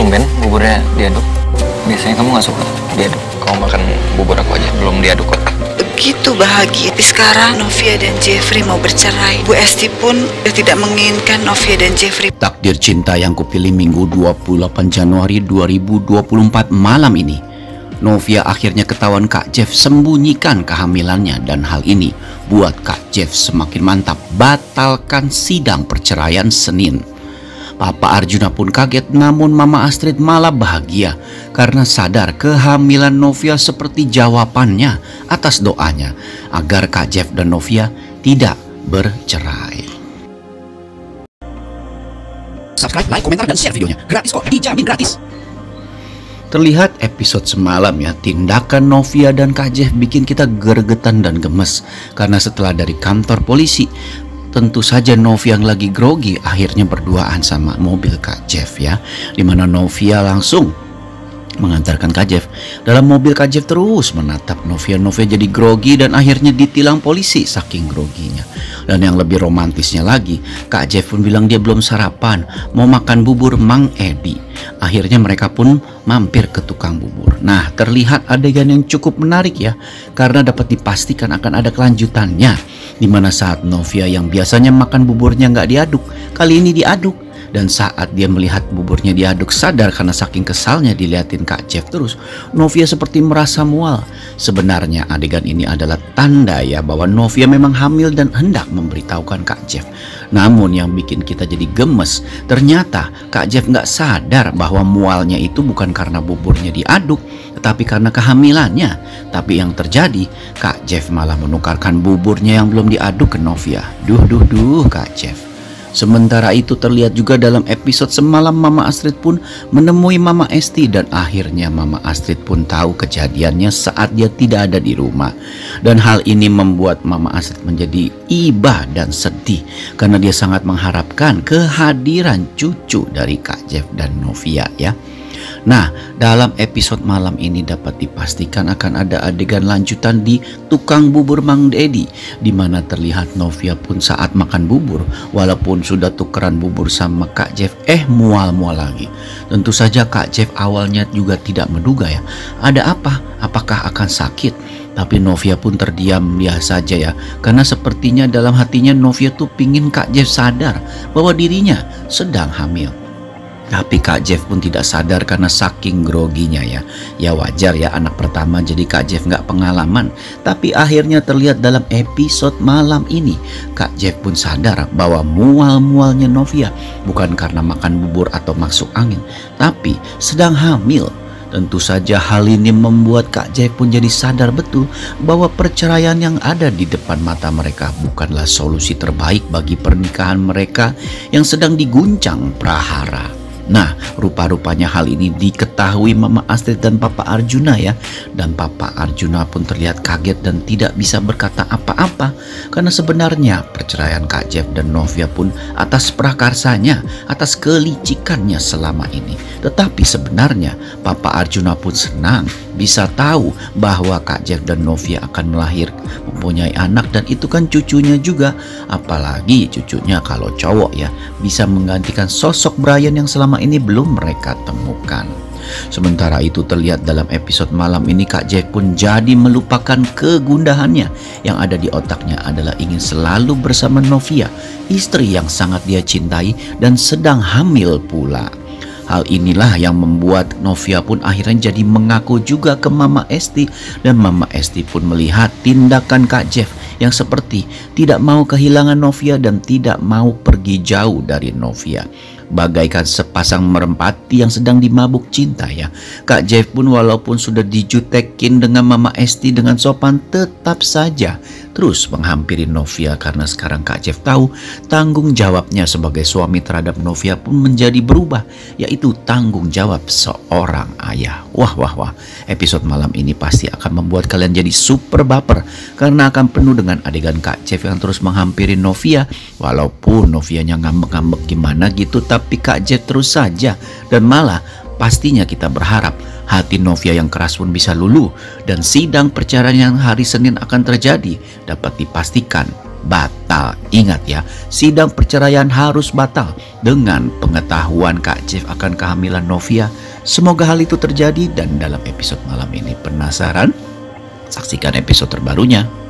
tumben buburnya diaduk. Biasanya kamu nggak suka diaduk. Kamu makan bubur aku aja, belum diaduk kok. Begitu bahagia. Tapi sekarang Novia dan Jeffrey mau bercerai. Bu Esti pun tidak menginginkan Novia dan Jeffrey. Takdir Cinta yang kupilih Minggu 28 Januari 2024 malam ini. Novia akhirnya ketahuan Kak Jeff sembunyikan kehamilannya, dan hal ini buat Kak Jeff semakin mantap batalkan sidang perceraian Senin. Papa Arjuna pun kaget, namun Mama Astrid malah bahagia karena sadar kehamilan Novia seperti jawabannya atas doanya agar Kak Jeff dan Novia tidak bercerai. Subscribe, like, komentar, dan share videonya. Gratis kok, dijamin gratis. Terlihat episode semalam ya, tindakan Novia dan Kak Jeff bikin kita gregetan dan gemes. Karena setelah dari kantor polisi, tentu saja Novia yang lagi grogi akhirnya berduaan sama mobil Kak Jeff ya. Dimana Novia langsung mengantarkan Kak Jeff. Dalam mobil Kak Jeff terus menatap Novia. Novia jadi grogi dan akhirnya ditilang polisi saking groginya. Dan yang lebih romantisnya lagi, Kak Jeff pun bilang dia belum sarapan, mau makan bubur Mang Edi. Akhirnya mereka pun mampir ke tukang bubur. Nah, terlihat adegan yang cukup menarik ya, karena dapat dipastikan akan ada kelanjutannya. Dimana saat Novia yang biasanya makan buburnya nggak diaduk, kali ini diaduk. Dan saat dia melihat buburnya diaduk, sadar karena saking kesalnya diliatin Kak Jeff terus, Novia seperti merasa mual. Sebenarnya adegan ini adalah tanda ya bahwa Novia memang hamil dan hendak memberitahukan Kak Jeff. Namun yang bikin kita jadi gemes, ternyata Kak Jeff nggak sadar bahwa mualnya itu bukan karena buburnya diaduk, tetapi karena kehamilannya. Tapi yang terjadi, Kak Jeff malah menukarkan buburnya yang belum diaduk ke Novia. Duh Kak Jeff. Sementara itu terlihat juga dalam episode semalam Mama Astrid pun menemui Mama Esti, dan akhirnya Mama Astrid pun tahu kejadiannya saat dia tidak ada di rumah. Dan hal ini membuat Mama Astrid menjadi iba dan sedih karena dia sangat mengharapkan kehadiran cucu dari Kak Jeff dan Novia ya. Nah, dalam episode malam ini dapat dipastikan akan ada adegan lanjutan di tukang bubur Mang Edi, di mana terlihat Novia pun saat makan bubur, walaupun sudah tukeran bubur sama Kak Jeff, mual-mual lagi. Tentu saja Kak Jeff awalnya juga tidak menduga ya, ada apa? Apakah akan sakit? Tapi Novia pun terdiam biasa saja ya, karena sepertinya dalam hatinya Novia tuh pingin Kak Jeff sadar bahwa dirinya sedang hamil. Tapi Kak Jeff pun tidak sadar karena saking groginya ya. Ya wajar ya, anak pertama jadi Kak Jeff nggak pengalaman. Tapi akhirnya terlihat dalam episode malam ini, Kak Jeff pun sadar bahwa mual-mualnya Novia bukan karena makan bubur atau masuk angin, tapi sedang hamil. Tentu saja hal ini membuat Kak Jeff pun jadi sadar betul bahwa perceraian yang ada di depan mata mereka bukanlah solusi terbaik bagi pernikahan mereka yang sedang diguncang prahara. Nah, rupa-rupanya hal ini diketahui Mama Astrid dan Papa Arjuna ya. Dan Papa Arjuna pun terlihat kaget dan tidak bisa berkata apa-apa, karena sebenarnya perceraian Kak Jeff dan Novia pun atas prakarsanya, atas kelicikannya selama ini. Tetapi sebenarnya Papa Arjuna pun senang bisa tahu bahwa Kak Jeff dan Novia akan mempunyai anak, dan itu kan cucunya juga. Apalagi cucunya kalau cowok ya, bisa menggantikan sosok Brian yang selama ini belum mereka temukan. Sementara itu terlihat dalam episode malam ini Kak Jeff pun jadi melupakan kegundahannya. Yang ada di otaknya adalah ingin selalu bersama Novia, istri yang sangat dia cintai dan sedang hamil pula. Hal inilah yang membuat Novia pun akhirnya jadi mengaku juga ke Mama Esti, dan Mama Esti pun melihat tindakan Kak Jeff yang seperti tidak mau kehilangan Novia dan tidak mau pergi jauh dari Novia. Bagaikan sepasang merpati yang sedang dimabuk cinta ya. Kak Jeff pun walaupun sudah dijutekin dengan Mama Esti dengan sopan, tetap saja terus menghampiri Novia karena sekarang Kak Jeff tahu tanggung jawabnya sebagai suami terhadap Novia pun menjadi berubah, yaitu tanggung jawab seorang ayah. Wah, episode malam ini pasti akan membuat kalian jadi super baper karena akan penuh dengan adegan Kak Jeff yang terus menghampiri Novia, walaupun Novianya ngambek-ngambek gimana gitu, tapi Kak Jeff terus saja. Dan malah pastinya kita berharap hati Novia yang keras pun bisa luluh, dan sidang perceraian yang hari Senin akan terjadi dapat dipastikan batal. Ingat ya, sidang perceraian harus batal dengan pengetahuan Kak Jeff akan kehamilan Novia. Semoga hal itu terjadi dan dalam episode malam ini penasaran? Saksikan episode terbarunya.